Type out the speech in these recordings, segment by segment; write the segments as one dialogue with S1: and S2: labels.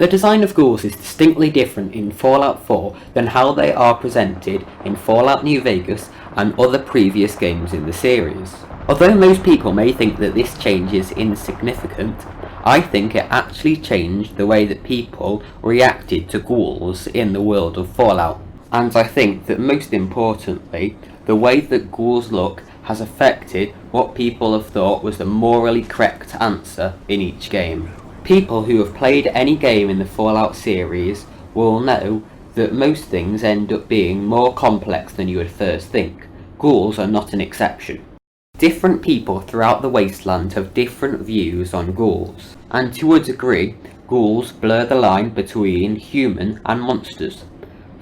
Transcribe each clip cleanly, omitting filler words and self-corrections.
S1: The design of ghouls is distinctly different in Fallout 4 than how they are presented in Fallout New Vegas and other previous games in the series. Although most people may think that this change is insignificant, I think it actually changed the way that people reacted to ghouls in the world of Fallout. And I think that most importantly, the way that ghouls look has affected what people have thought was the morally correct answer in each game. People who have played any game in the Fallout series will know that most things end up being more complex than you would first think. Ghouls are not an exception. Different people throughout the wasteland have different views on ghouls, and to a degree, ghouls blur the line between human and monsters.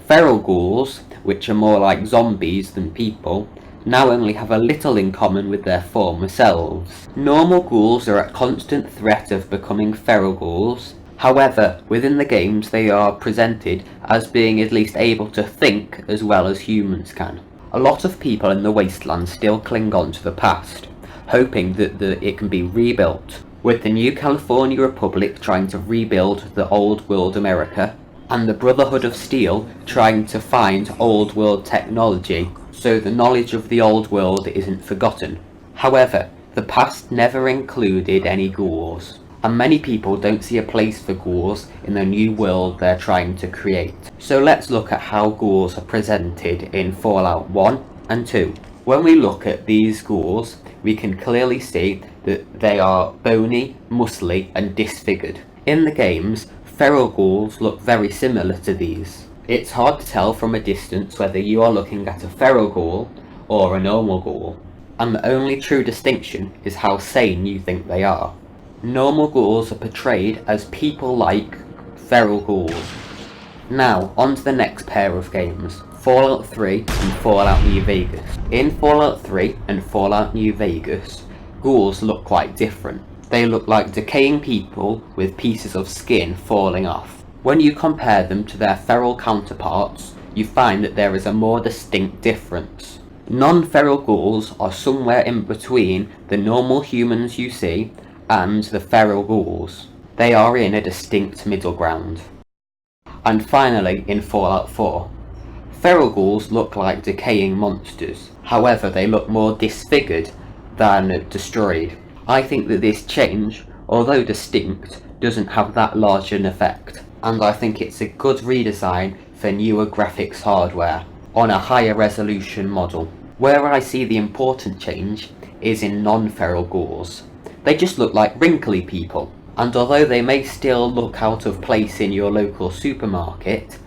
S1: Feral ghouls, which are more like zombies than people, now only have a little in common with their former selves. Normal ghouls are at constant threat of becoming feral ghouls. However, within the games they are presented as being at least able to think as well as humans can. A lot of people in the wasteland still cling on to the past, hoping that it can be rebuilt, with the new California Republic trying to rebuild the old world America, and the Brotherhood of Steel trying to find old world technology so the knowledge of the old world isn't forgotten. However, the past never included any ghouls, and many people don't see a place for ghouls in the new world they're trying to create. So let's look at how ghouls are presented in Fallout 1 and 2. When we look at these ghouls, we can clearly see that they are bony, muscly, and disfigured. In the games, feral ghouls look very similar to these. It's hard to tell from a distance whether you are looking at a feral ghoul or a normal ghoul, and the only true distinction is how sane you think they are. Normal ghouls are portrayed as people-like feral ghouls. Now, on to the next pair of games, Fallout 3 and Fallout New Vegas. In Fallout 3 and Fallout New Vegas, ghouls look quite different. They look like decaying people with pieces of skin falling off. When you compare them to their feral counterparts, you find that there is a more distinct difference. Non-feral ghouls are somewhere in between the normal humans you see and the feral ghouls. They are in a distinct middle ground. And finally, in Fallout 4, feral ghouls look like decaying monsters. However, they look more disfigured than destroyed. I think that this change, although distinct, doesn't have that large an effect, and I think it's a good redesign for newer graphics hardware on a higher resolution model. Where I see the important change is in non-feral ghouls. They just look like wrinkly people, and although they may still look out of place in your local supermarket,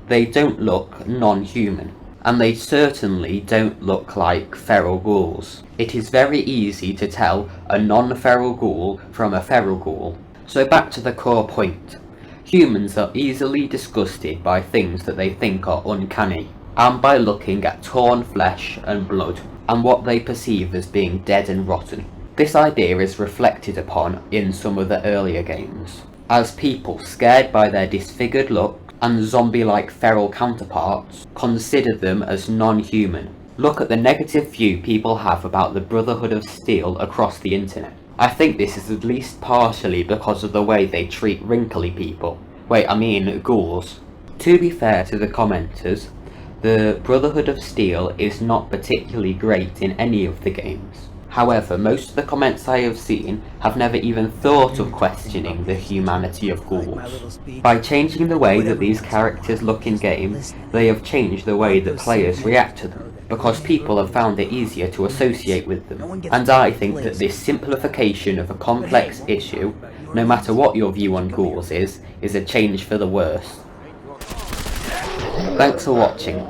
S1: they don't look non-human, and they certainly don't look like feral ghouls. It is very easy to tell a non-feral ghoul from a feral ghoul. So back to the core point. Humans are easily disgusted by things that they think are uncanny, and by looking at torn flesh and blood, and what they perceive as being dead and rotten. This idea is reflected upon in some of the earlier games, as people scared by their disfigured look and zombie-like feral counterparts consider them as non-human. Look at the negative view people have about the Brotherhood of Steel across the internet. I think this is at least partially because of the way they treat wrinkly people. Ghouls. To be fair to the commenters, the Brotherhood of Steel is not particularly great in any of the games. However, most of the comments I have seen have never even thought of questioning the humanity of ghouls. By changing the way that these characters look in game, they have changed the way that players react to them, because people have found it easier to associate with them. And I think that this simplification of a complex issue, no matter what your view on ghouls is a change for the worse. Thanks for watching.